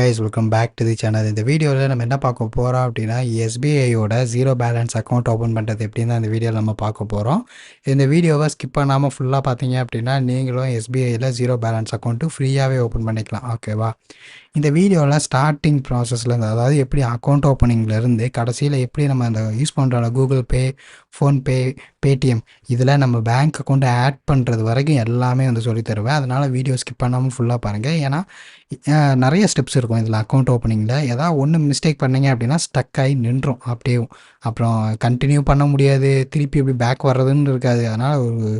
Guys welcome back to the channel. இந்த வீடியோவில் நம்ம என்ன பார்க்க போகிறோம் அப்படின்னா எஸ்பிஐயோட ஜீரோ பேலன்ஸ் அக்கௌண்ட் ஓப்பன் பண்ணுறது எப்படின்னு தான் இந்த வீடியோவில் நம்ம பார்க்க போகிறோம். இந்த வீடியோவை ஸ்கிப் பண்ணாமல் ஃபுல்லாக பார்த்தீங்க அப்படின்னா நீங்களும் எஸ்பிஐயில் ஜீரோ பேலன்ஸ் அக்கௌண்ட்டு ஃப்ரீயாகவே ஓப்பன் பண்ணிக்கலாம். ஓகேவா? இந்த வீடியோவில் ஸ்டார்டிங் ப்ராசஸ்லேருந்து, அதாவது எப்படி அக்கௌண்ட் ஓப்பனிங்லேருந்து கடைசியில் எப்படி நம்ம அந்த யூஸ் பண்ணுற கூகுள் பே, ஃபோன்பே, பேடிஎம் இதில் நம்ம பேங்க் அக்கௌண்ட்டை ஆட் பண்ணுறது வரைக்கும் எல்லாமே வந்து சொல்லி தருவேன். அதனால் வீடியோ ஸ்கிப் பண்ணாமல் ஃபுல்லாக பாருங்கள். ஏன்னா நிறைய ஸ்டெப்ஸ் இருக்கும் இதில். அக்கௌண்ட் ஓப்பனிங்கில் ஏதாவது ஒன்று மிஸ்டேக் பண்ணிங்க அப்படின்னா ஸ்டக் ஆகி நின்றும் அப்படியே. அப்புறம் கண்டினியூ பண்ண முடியாது, திருப்பி இப்படி பேக் வர்றதுன்னு இருக்காது. அதனால் ஒரு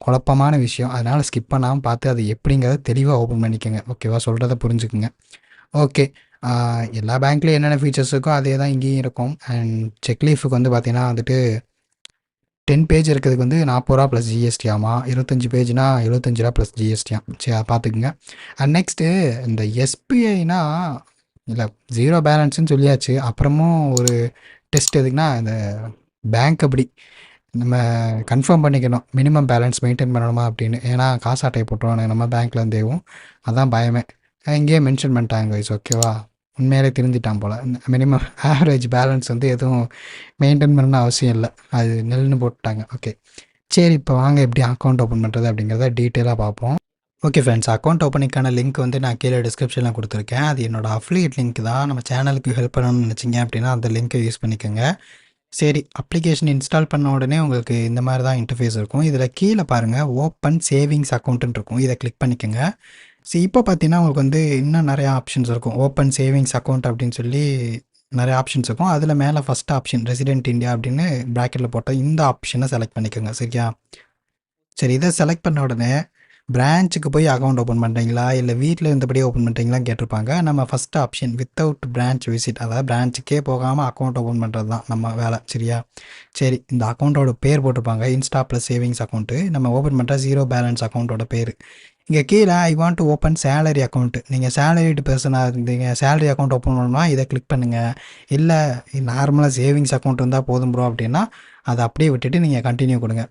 குழப்பமான விஷயம். அதனால் ஸ்கிப் பண்ணாமல் பார்த்து அது எப்படிங்கிறத தெளிவாக ஓப்பன் பண்ணிக்கோங்க. ஓகேவா? சொல்கிறத புரிஞ்சுக்குங்க. ஓகே. எல்லா பேங்க்லேயும் என்னென்ன ஃபீச்சர்ஸ் இருக்கோ அதே தான் இங்கேயும் இருக்கும். அண்ட் செக்லீஃபுக்கு வந்து பார்த்தீங்கன்னா வந்துட்டு 10 பேஜ் இருக்கிறதுக்கு வந்து 40 ரூபா ப்ளஸ் ஜிஎஸ்டி ஆமாம். 25 பேஜ்னா 75 ரூபா ப்ளஸ் ஜிஎஸ்டியாம். சரி, அதை பார்த்துக்குங்க. அண்ட் நெக்ஸ்ட்டு இந்த எஸ்பிஐனா இல்லை, ஜீரோ பேலன்ஸ்னு சொல்லியாச்சு. அப்புறமும் ஒரு டெஸ்ட் எதுக்குன்னா இந்த பேங்க் அப்படி நம்ம கன்ஃபார்ம் பண்ணிக்கணும் மினிமம் பேலன்ஸ் மெயின்டைன் பண்ணணுமா அப்படின்னு. ஏன்னா காசு அட்டையை போட்டுருவானு நம்ம பேங்க்லேருந்தேவும். அதான் பயமே. இங்கேயே மென்ஷன் பண்ணிட்டாங்க கைஸ். ஓகேவா? உண்மையிலே திருந்திட்டான் போல். மினிமம் ஆவரேஜ் பேலன்ஸ் வந்து எதுவும் மெயின்டைன் பண்ணணும்னு அவசியம் இல்லை, அது நெல்லுன்னு போட்டுட்டாங்க. ஓகே சரி, இப்போ வாங்க எப்படி அக்கௌண்ட் ஓப்பன் பண்ணுறது அப்படிங்கிறத டீட்டெயிலாக பார்ப்போம். ஓகே ஃப்ரெண்ட்ஸ், அக்கௌண்ட் ஓப்பனிங்கான லிங்க் வந்து நான் கீழே டிஸ்கிரிப்ஷனில் கொடுத்துருக்கேன். அது என்னோடய அஃபிலியேட் லிங்க் தான். நம்ம சேனலுக்கு ஹெல்ப் பண்ணணும்னு நினச்சிங்க அப்படின்னா அந்த லிங்க்கை யூஸ் பண்ணிக்கோங்க. சரி, அப்ளிகேஷன் இன்ஸ்டால் பண்ண உடனே உங்களுக்கு இந்த மாதிரி தான் இன்டர்ஃபேஸ் இருக்கும். இதில் கீழே பாருங்கள் ஓப்பன் சேவிங்ஸ் அக்கௌண்ட்டுன்னு இருக்கும். இதை கிளிக் பண்ணிக்கோங்க. சரி, இப்போ பார்த்தீங்கன்னா உங்களுக்கு வந்து இன்னும் நிறையா ஆப்ஷன்ஸ் இருக்கும். ஓப்பன் சேவிங்ஸ் அக்கௌண்ட் அப்படின்னு சொல்லி நிறைய ஆப்ஷன்ஸ் இருக்கும். அதில் மேலே ஃபஸ்ட் ஆப்ஷன் ரெசிடென்ட் இந்தியா அப்படின்னு ப்ராக்கெட்டில் போட்டால் இந்த ஆப்ஷனை செலக்ட் பண்ணிக்கோங்க. சரியா? சரி, இதை செலக்ட் பண்ண உடனே பிரான்ச்சுக்கு போய் அக்கௌண்ட் ஓப்பன் பண்ணுறீங்களா இல்லை வீட்டில் இருந்தபடியே ஓப்பன் பண்ணுறீங்களான்னு கேட்டிருப்பாங்க. நம்ம first option without branch visit, அதாவது பிரான்ச்சுக்கே போகாமல் அக்கௌண்ட் ஓப்பன் பண்ணுறது தான் நம்ம வேலை. சரியா? சரி, இந்த அக்கௌண்ட்டோட பேர் போட்டிருப்பாங்க இன்ஸ்டா ப்ளஸ் சேவிங்ஸ் அக்கௌண்ட்டு. நம்ம ஓப்பன் பண்ணுற ஜீரோ பேலன்ஸ் அக்கௌண்ட்டோட பேர். இங்கே கீழே I want to open salary account. நீங்கள் சேலரிடு பர்சனாக இருந்தீங்க, சேலரி அக்கௌண்ட் ஓப்பன் பண்ணணும்னா இதை கிளிக் பண்ணுங்கள். இல்லை நார்மலாக சேவிங்ஸ் அக்கௌண்ட் இருந்தால் போதும் ப்ரோ அப்படின்னா அதை அப்படியே விட்டுட்டு நீங்கள் கண்டினியூ கொடுங்க.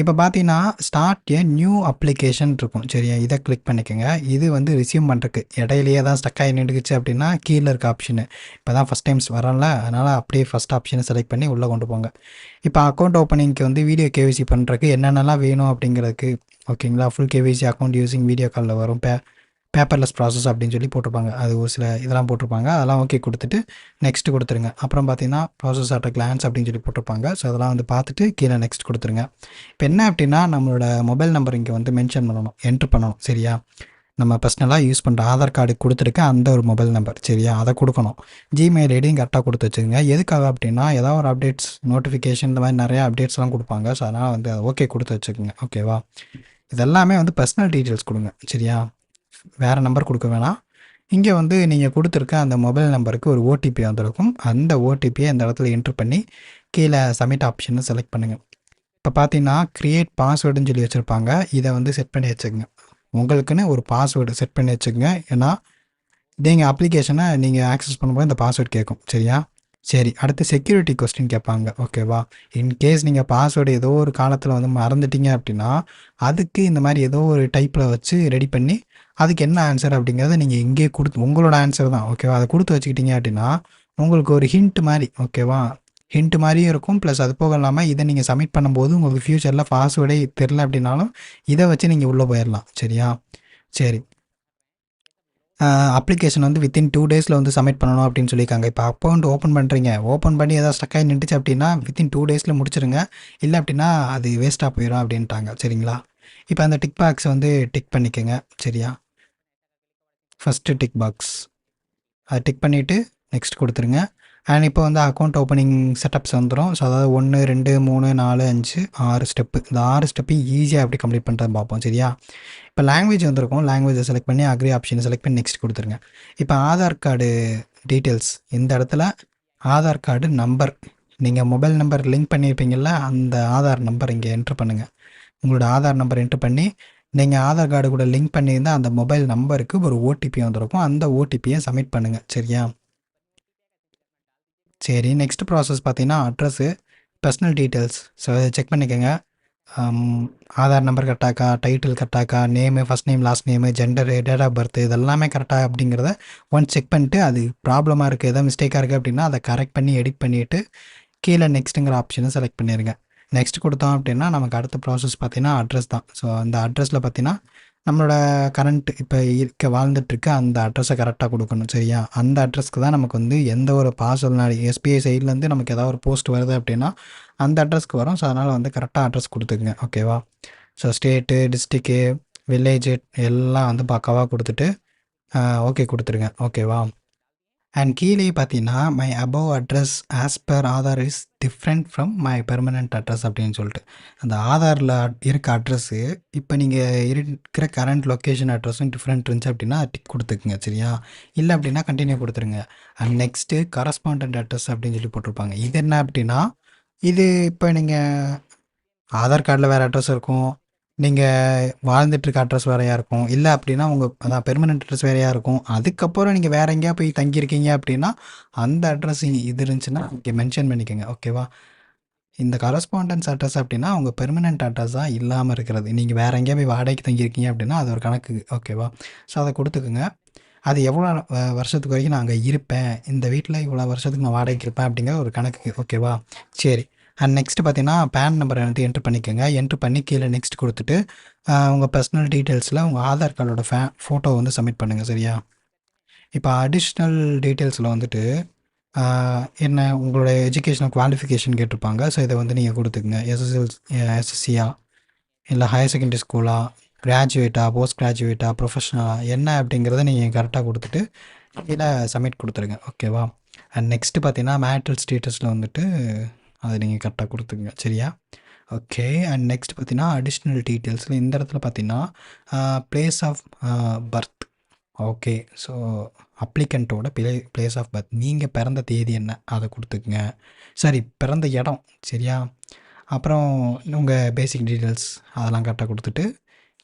இப்போ பார்த்தீங்கன்னா ஸ்டார்ட் ஏ நியூ அப்ளிகேஷன் இருக்கும். சரியா? இதை கிளிக் பண்ணிக்கோங்க. இது வந்து ரிசீவ் பண்ணுறதுக்கு இடையிலேயே தான் ஸ்டக் ஆகி நின்றுக்குச்சு அப்படின்னா கீழே இருக்க ஆப்ஷனு. இப்போ தான் ஃபஸ்ட் டைம்ஸ் வரல, அதனால் அப்படியே ஃபஸ்ட் ஆப்ஷனை செலக்ட் பண்ணி உள்ளே கொண்டு போங்க. இப்போ அக்கௌண்ட் ஓப்பனிங்க்கு வந்து வீடியோ கேவிசி பண்ணுறதுக்கு என்னென்னலாம் வேணும் அப்படிங்கிறதுக்கு, ஓகேங்களா, full KVC account using video காலில் வரும். பேப்பர்லெஸ் ப்ராசஸ் அப்படின்னு சொல்லி போட்டிருப்பாங்க. அது ஒரு சில இதெல்லாம் போட்டிருப்பாங்க. அதெல்லாம் ஓகே கொடுத்துட்டு நெக்ஸ்ட் கொடுத்துருங்க. அப்புறம் பார்த்தீங்கன்னா ப்ராசஸ் அட் கிளான்ஸ் அப்படின்னு சொல்லி போட்டிருப்பாங்க. ஸோ அதெல்லாம் வந்து பார்த்துட்டு கீழே நெக்ஸ்ட் கொடுத்துருங்க. இப்போ என்ன அப்படின்னா நம்மளோட மொபைல் நம்பர் இங்கே வந்து மென்ஷன் பண்ணணும், என்ட்ரு பண்ணணும். சரியா? நம்ம பர்சனலாக யூஸ் பண்ணுற ஆதார் கார்டு கொடுத்துருக்க அந்த ஒரு மொபைல் நம்பர். சரியா? அதை கொடுக்கணும். ஜிமெயில் ஐடியும் கரெக்டாக கொடுத்து வச்சுக்கோங்க. எதுக்காக அப்படின்னா ஏதாவது ஒரு அப்டேட்ஸ், நோட்டிஃபிகேஷன் இந்த மாதிரி நிறையா அப்டேட்ஸ்லாம் கொடுப்பாங்க. ஸோ அதனால் வந்து அதை ஓகே கொடுத்து வச்சுக்கோங்க. ஓகேவா? இதெல்லாமே வந்து பர்சனல் டீட்டெயில்ஸ் கொடுங்க. சரியா? வேறு நம்பர் கொடுக்க வேணாம். இங்கே வந்து நீங்கள் கொடுத்துருக்க அந்த மொபைல் நம்பருக்கு ஒரு ஓடிபி வந்திருக்கும். அந்த ஓடிபியை இந்த இடத்துல என்ட்ரு பண்ணி கீழே சப்மிட் ஆப்ஷனை செலக்ட் பண்ணுங்கள். இப்போ பார்த்தீங்கன்னா க்ரியேட் பாஸ்வேர்டுன்னு சொல்லி வச்சுருப்பாங்க. இதை வந்து செட் பண்ணி வச்சுக்கோங்க. உங்களுக்குன்னு ஒரு பாஸ்வேர்டு செட் பண்ணி வச்சுக்கோங்க. ஏன்னா நீங்கள் அப்ளிகேஷனை நீங்கள் ஆக்சஸ் பண்ணும்போது இந்த பாஸ்வேர்டு கேட்கும். சரியா? சரி, அடுத்து செக்யூரிட்டி கொஸ்டின் கேட்பாங்க. ஓகேவா? இன்கேஸ் நீங்கள் பாஸ்வேர்டு ஏதோ ஒரு காலத்தில் வந்து மறந்துட்டீங்க அப்படின்னா அதுக்கு இந்த மாதிரி ஏதோ ஒரு டைப்பில் வச்சு ரெடி பண்ணி அதுக்கு என்ன ஆன்சர் அப்படிங்கிறத நீங்கள் இங்கே கொடுத்து, உங்களோட ஆன்சர் தான். ஓகேவா? அதை கொடுத்து வச்சுக்கிட்டீங்க அப்படின்னா உங்களுக்கு ஒரு ஹிண்ட் மாதிரி, ஓகேவா, ஹிண்ட் மாதிரியும் இருக்கும். ப்ளஸ் அது போக இல்லாமல் இதை நீங்கள் சப்மிட் பண்ணும்போது உங்களுக்கு ஃப்யூச்சரில் பாஸ்வேர்டே தெரில அப்படின்னாலும் இதை வச்சு நீங்கள் உள்ளே போயிடலாம். சரியா? சரி, அப்ளிகேஷன் வந்து வித்தின் 2 டேஸில் வந்து சப்மிட் பண்ணணும் அப்படின்னு சொல்லியிருக்காங்க. இப்போ அக்கௌண்ட் ஓப்பன் பண்ணுறீங்க, ஓப்பன் பண்ணி ஏதாவது ஸ்டக் ஆகி நின்றுச்சு அப்படின்னா வித்தின் 2 டேஸில் முடிச்சிருங்க. இல்லை அப்படின்னா அது வேஸ்ட்டாக போயிடும் அப்படின்ட்டாங்க. சரிங்களா? இப்போ அந்த டிக் பாக்ஸ் வந்து டிக் பண்ணிக்கோங்க. சரியா? ஃபஸ்ட்டு டிக் பாக்ஸ் அதை டிக் பண்ணிவிட்டு நெக்ஸ்ட் கொடுத்துருங்க. அண்ட் இப்போ வந்து அக்கௌண்ட் ஓப்பனிங் செட்டப்ஸ் வந்துடும். ஸோ அதாவது 1 2 3 4 5 6 ஸ்டெப்பு. இந்த 6 ஸ்டெப்பையும் ஈஸியாக எப்படி கம்ப்ளீட் பண்ணுறது பார்ப்போம். சரியா? இப்போ லாங்குவேஜ் வந்திருக்கும். லாங்குவேஜை செலக்ட் பண்ணி அக்ரி ஆப்ஷனை செலக்ட் பண்ணி நெக்ஸ்ட் கொடுத்துருங்க. இப்போ ஆதார் கார்டு டீட்டெயில்ஸ், இந்த இடத்துல ஆதார் கார்டு நம்பர், நீங்கள் மொபைல் நம்பர் லிங்க் பண்ணியிருப்பீங்கள்ல, அந்த ஆதார் நம்பர் இங்கே என்ட்ரு பண்ணுங்கள். உங்களோட ஆதார் நம்பர் என்ட்ரு பண்ணி நீங்கள் ஆதார் கார்டு கூட லிங்க் பண்ணியிருந்தால் அந்த மொபைல் நம்பருக்கு ஒரு ஓடிபி வந்திருக்கும். அந்த ஓடிபியை சப்மிட் பண்ணுங்கள். சரியா? சரி, நெக்ஸ்ட் ப்ராசஸ் பார்த்தீங்கன்னா அட்ரஸு, பர்சனல் டீட்டெயில்ஸ். ஸோ அதை செக் பண்ணிக்கோங்க. ஆதார் நம்பர் கரெக்டாக்கா, டைட்டில் கரெக்டாக்கா, name, first name, last name, gender, date of birth இதெல்லாமே கரெக்டா அப்படிங்கிறத ஒன்ஸ் செக் பண்ணிட்டு, அது ப்ராப்ளமாக இருக்குது, எதாவது மிஸ்டேக்காக இருக்குது அப்படின்னா அதை கரெக்ட் பண்ணி எடிட் பண்ணிவிட்டு கீழே நெக்ஸ்ட்டுங்கிற ஆப்ஷனை செலக்ட் பண்ணிடுங்க. நெக்ஸ்ட் கொடுத்தோம் அப்படின்னா நமக்கு அடுத்த ப்ராசஸ் பார்த்தீங்கன்னா அட்ரஸ் தான். ஸோ அந்த அட்ரஸில் பார்த்தீங்கன்னா நம்மளோட கரண்ட் இப்போ வாழ்ந்துட்டுருக்க அந்த அட்ரஸை கரெக்டாக கொடுக்கணும். சரியா? அந்த அட்ரஸ்க்கு தான் நமக்கு வந்து எந்த ஒரு பார்சல்னாலும் எஸ்பிஐ சைட்லேருந்து நமக்கு ஏதாவது ஒரு போஸ்ட் வருது அப்படின்னா அந்த அட்ரஸ்க்கு வரும். ஸோ அதனால் வந்து கரெக்டாக அட்ரஸ் கொடுத்துக்குங்க. ஓகேவா? ஸோ ஸ்டேட்டு, டிஸ்ட்ரிக்கு, வில்லேஜு எல்லாம் வந்து பக்காவாக கொடுத்துட்டு ஓகே கொடுத்துருங்க. ஓகேவா? அண்ட் கீழே பார்த்தீங்கன்னா my above address as per Aadhaar is different from my permanent address அப்படின்னு சொல்லிட்டு அந்த ஆதாரில் இருக்க அட்ரஸ்ஸு இப்போ நீங்கள் இருக்கிற கரண்ட் லொக்கேஷன் அட்ரஸும் டிஃப்ரெண்ட் இருந்துச்சு அப்படின்னா டிக் கொடுத்துக்குங்க. சரியா? இல்லை அப்படின்னா கண்டினியூ கொடுத்துருங்க. அண்ட் நெக்ஸ்ட்டு கரஸ்பாண்டன்ட் அட்ரஸ் அப்படின்னு சொல்லி போட்டிருப்பாங்க. இது என்ன அப்படின்னா இது இப்போ நீங்கள் ஆதார் கார்டில் வேறு அட்ரஸ் இருக்கும், நீங்கள் வாழ்ந்துட்டுருக்க அட்ரஸ் வேறையாக இருக்கும், இல்லை அப்படின்னா உங்கள் அதான் பெர்மனெண்ட் அட்ரஸ் வேறையாக இருக்கும். அதுக்கப்புறம் நீங்கள் வேறு எங்கேயா போய் தங்கியிருக்கீங்க அப்படின்னா அந்த அட்ரஸ் இது இருந்துச்சுன்னா இங்கே மென்ஷன் பண்ணிக்கோங்க. ஓகேவா? இந்த கரஸ்பாண்டன்ஸ் அட்ரஸ் அப்படின்னா உங்கள் பெர்மனெண்ட் அட்ரஸாக இல்லாமல் இருக்கிறது. நீங்கள் வேறு எங்கேயா போய் வாடகைக்கு தங்கியிருக்கீங்க அப்படின்னா அது ஒரு கணக்கு. ஓகேவா? ஸோ அதை கொடுத்துக்குங்க. அது எவ்வளோ வருஷத்துக்கு வரைக்கும் நான் அங்கே இருப்பேன், இந்த வீட்டில் இவ்வளோ வருஷத்துக்கு நான் வாடகைக்கு இருப்பேன் அப்படிங்கிற ஒரு கணக்கு. ஓகேவா? சரி. அண்ட் நெக்ஸ்ட் பார்த்தீங்கன்னா பேன் நம்பரை வந்து என்ட்ரு பண்ணிக்கோங்க. என்ட்ரு பண்ணி கீழே நெக்ஸ்ட் கொடுத்துட்டு உங்கள் பர்சனல் டீட்டெயில்ஸில் உங்கள் ஆதார் கார்டோட ஃபோட்டோ வந்து சப்மிட் பண்ணுங்கள். சரியா? இப்போ அடிஷ்னல் டீட்டெயில்ஸில் வந்துட்டு என்ன உங்களோட எஜுகேஷனல் குவாலிஃபிகேஷன் கேட்டிருப்பாங்க. ஸோ இதை வந்து நீங்கள் கொடுத்துக்குங்க. எஸ்எஸ்சியா, இல்லை ஹையர் செகண்டரி ஸ்கூலா, கிராஜுவேட்டா, போஸ்ட் கிராஜுவேட்டா, ப்ரொஃபஷனலா என்ன அப்படிங்கிறத நீங்கள் கரெக்டாக கொடுத்துட்டு கீழே சப்மிட் கொடுத்துருங்க. ஓகேவா? அண்ட் நெக்ஸ்ட்டு பார்த்தீங்கன்னா மேரிட்டல் ஸ்டேட்டஸில் வந்துட்டு அதை நீங்கள் கரெக்டாக கொடுத்துக்குங்க. சரியா? ஓகே. அண்ட் நெக்ஸ்ட் பார்த்தீங்கன்னா அடிஷ்னல் டீட்டெயில்ஸில் இந்த இடத்துல பார்த்தீங்கன்னா place of birth. Okay. So அப்ளிகண்ட்டோட பிளேஸ் ஆஃப் பர்த் நீங்கள் பிறந்த தேதி என்ன அதை கொடுத்துக்குங்க. சரி, பிறந்த இடம். சரியா? அப்புறம் உங்கள் பேசிக் டீட்டெயில்ஸ் அதெல்லாம் கரெக்டாக கொடுத்துட்டு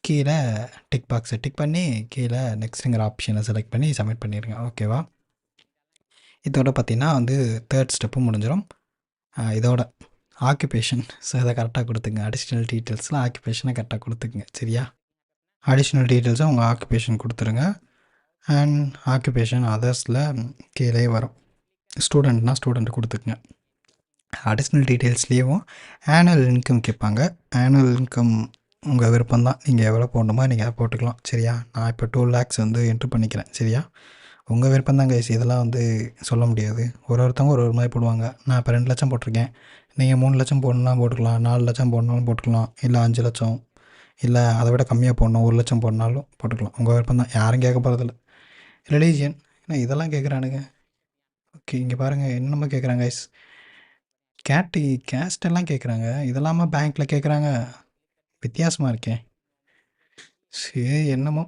கீழே டிக் பாக்ஸை டிக் பண்ணி கீழே நெக்ஸ்ட்டுங்கிற ஆப்ஷனை செலக்ட் பண்ணி சப்மிட் பண்ணிடுங்க. ஓகேவா? இதோட பார்த்தீங்கன்னா வந்து தேர்ட் ஸ்டெப்பும் முடிஞ்சிடும். இதோட ஆக்குபேஷன். ஸோ இதை கரெக்டாக கொடுத்துங்க. அடிஷ்னல் டீட்டெயில்ஸில் ஆக்குபேஷனை கரெக்டாக கொடுத்துக்குங்க. சரியா? அடிஷ்னல் டீட்டெயில்ஸை உங்கள் ஆக்குபேஷன் கொடுத்துருங்க. அண்ட் ஆக்குபேஷன் அதர்ஸில் கீழே வரும். ஸ்டூடெண்ட்னா ஸ்டூடெண்ட் கொடுத்துக்குங்க. அடிஷ்னல் டீட்டெயில்ஸ்லேயும் ஆனுவல் இன்கம் கேட்பாங்க. ஆனுவல் இன்கம் உங்கள் விருப்பம் தான், நீங்கள் எவ்வளோ போடணுமோ நீங்கள் அதை போட்டுக்கலாம். சரியா? நான் இப்போ 2 lakhs வந்து என்ட்ரு பண்ணிக்கிறேன். சரியா? உங்கள் விருப்பம் தான் கைஸ், இதெல்லாம் வந்து சொல்ல முடியாது. ஒருத்தவங்க ஒரு மாதிரி போடுவாங்க. நான் இப்போ 2 லட்சம் போட்டிருக்கேன், நீங்கள் 3 லட்சம் போடணும்னா போட்டுக்கலாம், 4 லட்சம் போடணும்னு போட்டுக்கலாம், இல்லை 5 லட்சம், இல்லை அதை விட கம்மியாக போடணும் 1 லட்சம் போடனாலும் போட்டுக்கலாம். உங்கள் விருப்பம் தான், யாரும் கேட்க போகிறதில்ல. ரிலீஜியன் ஏன்னா இதெல்லாம் கேட்குறானுங்க. ஓகே, இங்கே பாருங்கள் என்னென்னமோ கேட்குறாங்க கைஸ். கேஸ்ட் எல்லாம் கேட்குறாங்க, இதெல்லாமா பேங்க்கில் கேட்குறாங்க? வித்தியாசமாக இருக்கேன். சரி, என்னமோ.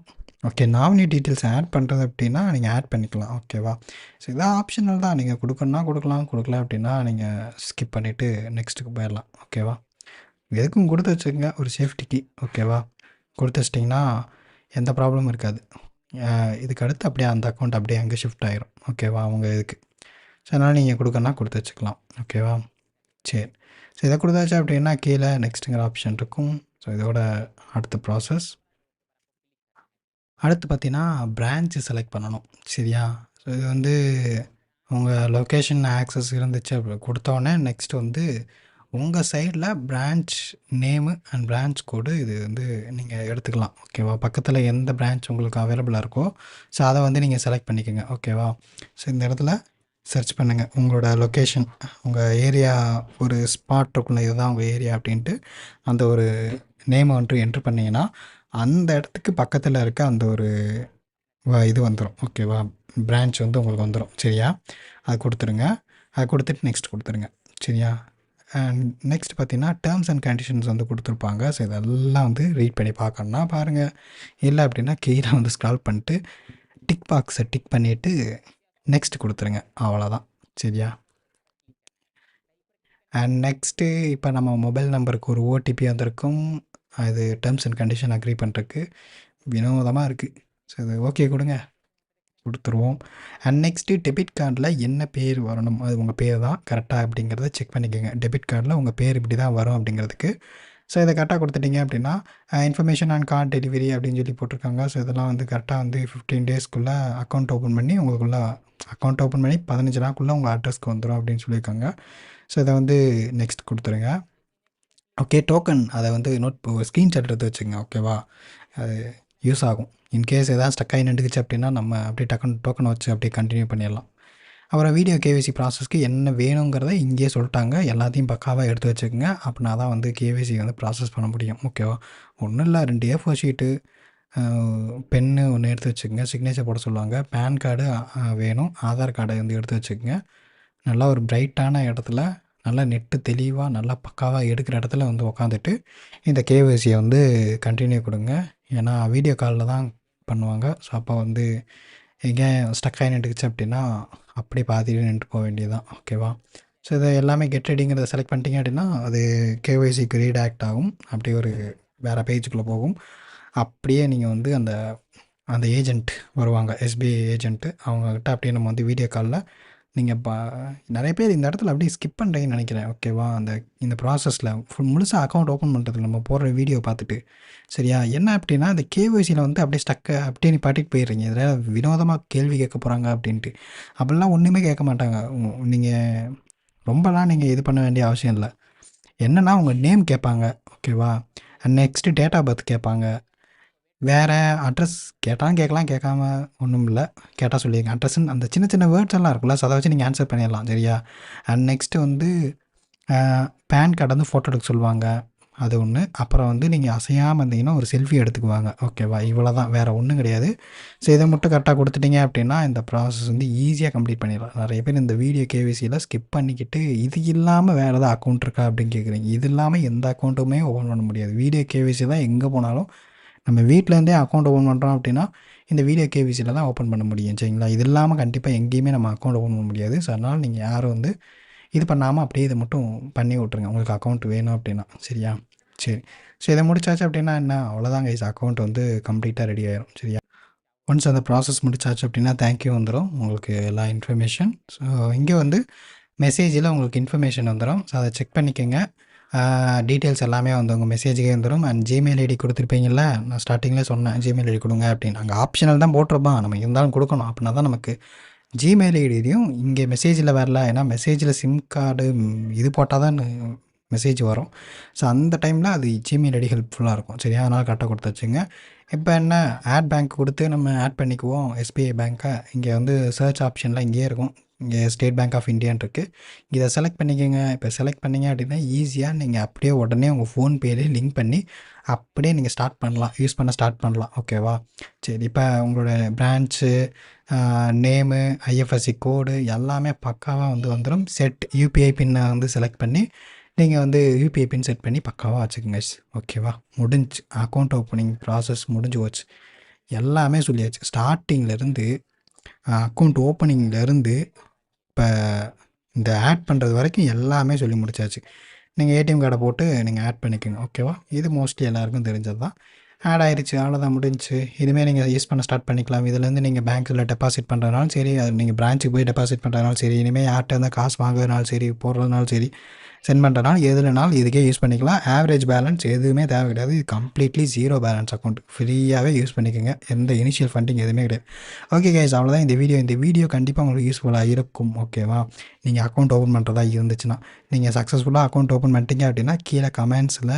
ஓகே, நாமினி டீட்டெயில்ஸ் ஆட் பண்ணுறது அப்படின்னா நீங்கள் ஆட் பண்ணிக்கலாம். ஓகேவா? ஸோ இதான் ஆப்ஷனல் தான், நீங்கள் கொடுக்கணுன்னா கொடுக்கலாம், கொடுக்கல அப்படின்னா நீங்கள் ஸ்கிப் பண்ணிவிட்டு நெக்ஸ்ட்டுக்கு போயிடலாம். ஓகேவா? எதுக்கும் கொடுத்து வச்சுக்கோங்க ஒரு சேஃப்டிக்கு. ஓகேவா? கொடுத்து வச்சிட்டிங்கன்னா எந்த ப்ராப்ளமும் இருக்காது. இதுக்கு அடுத்து அப்படியே அந்த அக்கௌண்ட் அப்படியே அங்கே ஷிஃப்ட் ஆகிரும். ஓகேவா? அவங்க இதுக்கு. ஸோ அதனால் நீங்கள் கொடுக்கணுன்னா கொடுத்து வச்சுக்கலாம். ஓகேவா? சரி. ஸோ இதை கொடுத்தாச்சு அப்படின்னா கீழே நெக்ஸ்ட்டுங்கிற ஆப்ஷன் இருக்கும். ஸோ இதோட அடுத்த ப்ராசஸ். அடுத்து பார்த்தீங்கன்னா பிரான்ச்சு செலக்ட் பண்ணணும். சரியா? ஸோ இது வந்து உங்கள் லொக்கேஷன் ஆக்சஸ் இருந்துச்சு அப்படி கொடுத்தோடனே நெக்ஸ்ட் வந்து உங்கள் சைடில் பிரான்ச் நேமு அண்ட் பிரான்ச் கோடு இது வந்து நீங்கள் எடுத்துக்கலாம். ஓகேவா? பக்கத்தில் எந்த பிரான்ச் உங்களுக்கு அவைலபிளாக இருக்கோ ஸோ அதை வந்து நீங்கள் செலக்ட் பண்ணிக்கோங்க. ஓகேவா? ஸோ இந்த இடத்துல சர்ச் பண்ணுங்கள் உங்களோட லொக்கேஷன், உங்கள் ஏரியா ஒரு ஸ்பாட் இருக்குள்ள இதுதான் உங்கள் ஏரியா அப்படின்ட்டு அந்த ஒரு நேமை வந்துட்டு என்ட்ரு பண்ணிங்கன்னா அந்த இடத்துக்கு பக்கத்தில் இருக்க அந்த ஒரு இது வந்துடும். ஓகேவா? பிரான்ச் வந்து உங்களுக்கு வந்துடும். சரியா? அது கொடுத்துருங்க. அது கொடுத்துட்டு நெக்ஸ்ட் கொடுத்துருங்க. சரியா? அண்ட் நெக்ஸ்ட் பார்த்தீங்கன்னா டேர்ம்ஸ் அண்ட் கண்டிஷன்ஸ் வந்து கொடுத்துருப்பாங்க. ஸோ இதெல்லாம் வந்து ரீட் பண்ணி பார்க்கணுன்னா பாருங்கள், இல்லை அப்படின்னா கீழே வந்து ஸ்க்ரால் பண்ணிட்டு டிக் பாக்ஸை டிக் பண்ணிவிட்டு நெக்ஸ்ட் கொடுத்துருங்க. அவ்வளோதான். சரியா? அண்ட் நெக்ஸ்ட்டு இப்போ நம்ம மொபைல் நம்பருக்கு ஒரு ஓடிபி வந்திருக்கும். அது டேர்ம்ஸ் அண்ட் கண்டிஷன் அக்ரி பண்ணுறதுக்கு வினோதமாக இருக்குது. ஸோ இது ஓகே கொடுங்க, கொடுத்துருவோம். அண்ட் நெக்ஸ்ட்டு டெபிட் கார்டில் என்ன பேர் வரணும், அது உங்கள் பேர் தான் கரெக்டாக அப்படிங்கிறத செக் பண்ணிக்கோங்க. டெபிட் கார்டில் உங்கள் பேர் இப்படி தான் வரும் அப்படிங்கிறதுக்கு ஸோ இதை கரெக்டாக கொடுத்துட்டீங்க அப்படின்னா இன்ஃபர்மேஷன் அண்ட் கார்ட் டெலிவரி அப்படின்னு சொல்லி போட்டிருக்காங்க. ஸோ இதெல்லாம் வந்து கரெக்டாக வந்து 15 டேஸ்க்குள்ளே அக்கௌண்ட் ஓப்பன் பண்ணி உங்களுக்குள்ளே அக்கௌண்ட் ஓப்பன் பண்ணி 15 நாளுக்குள்ளே உங்கள் அட்ரஸ்க்கு வந்துடும் அப்படின்னு சொல்லியிருக்காங்க. ஸோ இதை வந்து நெக்ஸ்ட் கொடுத்துருங்க. ஓகே, டோக்கன் அதை வந்து ஸ்க்ரீன்ஷாட் எடுத்து வச்சுங்க. ஓகேவா, அது யூஸ் ஆகும். இன்கேஸ் எதாவது ஸ்டக் ஆகி நின்றுக்குச்சு அப்படின்னா நம்ம அப்படியே டோக்கனை வச்சு அப்படியே கண்டினியூ பண்ணிடலாம். அப்புறம் வீடியோ கேவிசி ப்ராசஸ்க்கு என்ன வேணுங்கிறத இங்கேயே சொல்லிட்டாங்க. எல்லாத்தையும் பக்காவாக எடுத்து வச்சுக்கோங்க. அப்படின்னா தான் வந்து கேவிசி வந்து ப்ராசஸ் பண்ண முடியும். ஓகேவா, ஒன்றும் இல்லை, 2 A4 ஷீட்டு, பென்னு ஒன்று எடுத்து வச்சுக்கோங்க. சிக்னேச்சர் போட சொல்லுவாங்க. பேன் கார்டு வேணும். ஆதார் கார்டை வந்து எடுத்து வச்சுக்கோங்க. நல்லா ஒரு பிரைட்டான இடத்துல, நல்லா நெட்டு தெளிவாக நல்லா பக்காவாக எடுக்கிற இடத்துல வந்து உக்காந்துட்டு இந்த கேவிசியை வந்து கண்டினியூ கொடுங்க. ஏன்னா வீடியோ காலில் தான் பண்ணுவாங்க. ஸோ அப்போ வந்து எங்கே ஸ்டக் ஆகி நின்றுக்குச்சு அப்படின்னா அப்படியே பாதியில் நின்று போக வேண்டியது தான். ஓகேவா, ஸோ இதை எல்லாமே கெட் ரெடிங்கிறத செலக்ட் பண்ணிட்டீங்க அப்படின்னா அது கேஒய்சிக்கு ரீடாக்ட் ஆகும். அப்படியே ஒரு வேறு பேஜுக்குள்ளே போகும். அப்படியே நீங்கள் வந்து அந்த அந்த ஏஜென்ட் வருவாங்க, எஸ்பிஐ ஏஜென்ட்டு, அவங்கக்கிட்ட அப்படியே நம்ம வந்து வீடியோ காலில் நீங்கள் நிறைய பேர் இந்த இடத்துல அப்படியே ஸ்கிப் பண்ணுறீங்கன்னு நினைக்கிறேன். ஓகேவா, இந்த ப்ராசஸில் முழுசாக அக்கௌண்ட் ஓப்பன் பண்ணுறதுக்கு நம்ம போடுற வீடியோ பார்த்துட்டு சரியா, என்ன அப்படின்னா இந்த கேஒய்சியில் வந்து அப்படியே ஸ்டக்கை அப்படியே நீ பாட்டிட்டு போயிடுறீங்க. இதில் வினோதமாக கேள்வி கேட்க போகிறாங்க அப்படின்ட்டு. அப்படிலாம் ஒன்றுமே கேட்க மாட்டாங்க. நீங்கள் ரொம்பலாம் நீங்கள் இது பண்ண வேண்டிய அவசியம் இல்லை. என்னென்னா உங்கள் நேம் கேட்பாங்க. ஓகேவா, நெக்ஸ்ட்டு டேட் ஆஃப் பர்த் கேட்பாங்க. வேறு அட்ரஸ் கேட்டாலும் கேட்கலாம், கேட்காம ஒன்றும் இல்லை. கேட்டால் சொல்லிடுங்க அட்ரஸ்ன்னு. அந்த சின்ன சின்ன வேர்ட்ஸ் எல்லாம் இருக்குல்ல, ஸோ அதை வச்சு நீங்கள் ஆன்சர் பண்ணிடலாம். சரியா, அண்ட் நெக்ஸ்ட்டு வந்து பேன் கார்டு வந்து ஃபோட்டோ எடுக்க சொல்லுவாங்க. அது ஒன்று. அப்புறம் வந்து நீங்கள் அசையாமல் இருந்தீங்கன்னா ஒரு செல்ஃபி எடுத்துக்குவாங்க. ஓகேவா, இவ்வளோ தான், வேறு ஒன்றும் கிடையாது. ஸோ இதை மட்டும் கரெக்டாக கொடுத்துட்டீங்க அப்படின்னா இந்த ப்ராசஸ் வந்து ஈஸியாக கம்ப்ளீட் பண்ணிடலாம். நிறைய பேர் இந்த வீடியோ கேவிசியில் ஸ்கிப் பண்ணிக்கிட்டு இது இல்லாமல் வேறு எதாவது அக்கௌண்ட் இருக்கா அப்படின்னு கேட்குறீங்க. இது இல்லாமல் எந்த அக்கௌண்ட்டுமே ஓப்பன் பண்ண முடியாது. வீடியோ கேவிசி தான் எங்கே போனாலும் நம்ம வீட்டிலேருந்தே அக்கௌண்ட் ஓப்பன் பண்ணுறோம் அப்படின்னா இந்த வீடியோ கேவிசியில் தான் ஓப்பன் பண்ண முடியும். சரிங்களா, இது இல்லாமல் கண்டிப்பாக எங்கேயுமே நம்ம அக்கௌண்ட் ஓப்பன் பண்ண முடியாது. ஸோ அதனால் நீங்கள் யாரும் வந்து இது பண்ணாமல் அப்படியே இதை மட்டும் பண்ணி விட்ருங்க உங்களுக்கு அக்கௌண்ட் வேணும் அப்படின்னா. சரியா, சரி. ஸோ இதை முடிச்சாச்சு அப்படின்னா என்ன, அவ்வளோதான் கைஸ், அக்கௌண்ட் வந்து கம்ப்ளீட்டாக ரெடி ஆயிரும். சரியா, ஒன்ஸ் அந்த ப்ராசஸ் முடிச்சாச்சு அப்படின்னா தேங்க்யூ வந்துடும் உங்களுக்கு எல்லா இன்ஃபர்மேஷன். ஸோ இங்கே வந்து மெசேஜில் உங்களுக்கு இன்ஃபர்மேஷன் வந்துடும். ஸோ அதை செக் பண்ணிக்கோங்க. டீட்டெயில்ஸ் எல்லாமே வந்து உங்கள் மெசேஜுக்கே வந்துடும். அண்ட் ஜிமெயில் ஐடி கொடுத்துருப்பீங்கள்ல, நான் ஸ்டார்டிங்கில் சொன்னேன் ஜிமெயில் ஐடி கொடுங்க அப்படின்னு. அங்கே ஆப்ஷனல் தான் போட்டிருப்பான், நம்ம இருந்தாலும் கொடுக்கணும். அப்படின்னா தான் நமக்கு ஜிமெயில் ஐடியும் இங்கே மெசேஜில் வரல. ஏன்னா மெசேஜில் சிம் கார்டு இது போட்டால் தான் மெசேஜ் வரும். ஸோ அந்த டைமில் அது ஜிமெயில் ஐடி ஹெல்ப்ஃபுல்லாக இருக்கும். சரியா, அதனால் கரெக்டாக கொடுத்து வச்சுங்க. இப்போ என்ன, ஆட் பேங்க் கொடுத்து நம்ம ஆட் பண்ணிக்குவோம் எஸ்பிஐ பேங்க்கை. இங்கே வந்து சர்ச் ஆப்ஷனில் இங்கேயே இருக்கும். இங்கே ஸ்டேட் பேங்க் ஆஃப் இந்தியான்னு இருக்குது. இதை செலக்ட் பண்ணிக்கோங்க. இப்போ செலக்ட் பண்ணிங்க அப்படின்னா ஈஸியாக நீங்கள் அப்படியே உடனே உங்கள் ஃபோன்பேலே லிங்க் பண்ணி அப்படியே நீங்கள் ஸ்டார்ட் பண்ணலாம், யூஸ் பண்ண ஸ்டார்ட் பண்ணலாம். ஓகேவா, சரி. இப்போ உங்களோட பிரான்ச்சு நேமு ஐஎஃப்எஸ்சி கோடு எல்லாமே பக்காவாக வந்து வந்துடும். செட் யூபிஐ பின்னை வந்து செலக்ட் பண்ணி நீங்கள் வந்து யூபிஐ பின் செட் பண்ணி பக்காவாக வச்சுக்கோங்க. ஓகேவா, முடிஞ்சு அக்கௌண்ட் ஓப்பனிங் ப்ராசஸ் முடிஞ்சு போச்சு. எல்லாமே சொல்லியாச்சு. ஸ்டார்டிங்லேருந்து அக்கௌண்ட் ஓப்பனிங்லேருந்து இப்போ இந்த ஆட் பண்ணுறது வரைக்கும் எல்லாமே சொல்லி முடிச்சாச்சு. நீங்கள் ஏடிஎம் கார்டை போட்டு நீங்கள் ஆட் பண்ணிக்கோங்க. ஓகேவா, இது மோஸ்ட்லி எல்லாேருக்கும் தெரிஞ்சது தான். ஆட் ஆகிடுச்சு, அவ்வளோதான், முடிஞ்சு. இதுமாரி நீங்கள் யூஸ் பண்ண ஸ்டார்ட் பண்ணிக்கலாம். இதுலேருந்து நீங்கள் பேங்க்கில் டெபாசிட் பண்ணுறதுனாலும் சரி, அது நீங்கள் பிரான்ச்சுக்கு போய் டெபாசிட் பண்ணுறதுனாலும் சரி, இனிமேல் யார்கிட்ட இருந்தால் காசு வாங்குறதுனாலும் சரி, போடுறதுனாலும் சரி, சென்ட் பண்ணுறதுனால எதுலனாலும் இதுக்கே யூஸ் பண்ணிக்கலாம். ஆவரேஜ் பேலன்ஸ் எதுவுமே தேவை கிடையாது. இது கம்ப்ளீட்லி ஜீரோ பேலன்ஸ் அக்கௌண்ட். ஃப்ரீயாகவே யூஸ் பண்ணிக்கோங்க. எந்த இனிஷியல் ஃபண்டிங் எதுவுமே கிடையாது. ஓகே கைஸ், அவ்வளோதான் இந்த வீடியோ கண்டிப்பாக உங்களுக்கு யூஸ்ஃபுல்லாக இருக்கும். ஓகேவா, நீங்கள் அக்கௌண்ட் ஓப்பன் பண்ணுறதா இருந்துச்சுன்னா, நீங்கள் சக்ஸஸ்ஃபுல்லாக அக்கௌண்ட் ஓப்பன் பண்ணிட்டீங்க அப்படின்னா கீழே கமெண்ட்ஸில்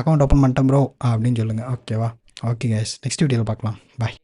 அக்கௌண்ட் ஓப்பன் பண்ணிட்டேன் ப்ரோ அப்படின்னு சொல்லுங்கள். ஓகேவா, ஓகே கைஸ், நெக்ஸ்ட் வீடியோவில் பார்க்கலாம். பாய்.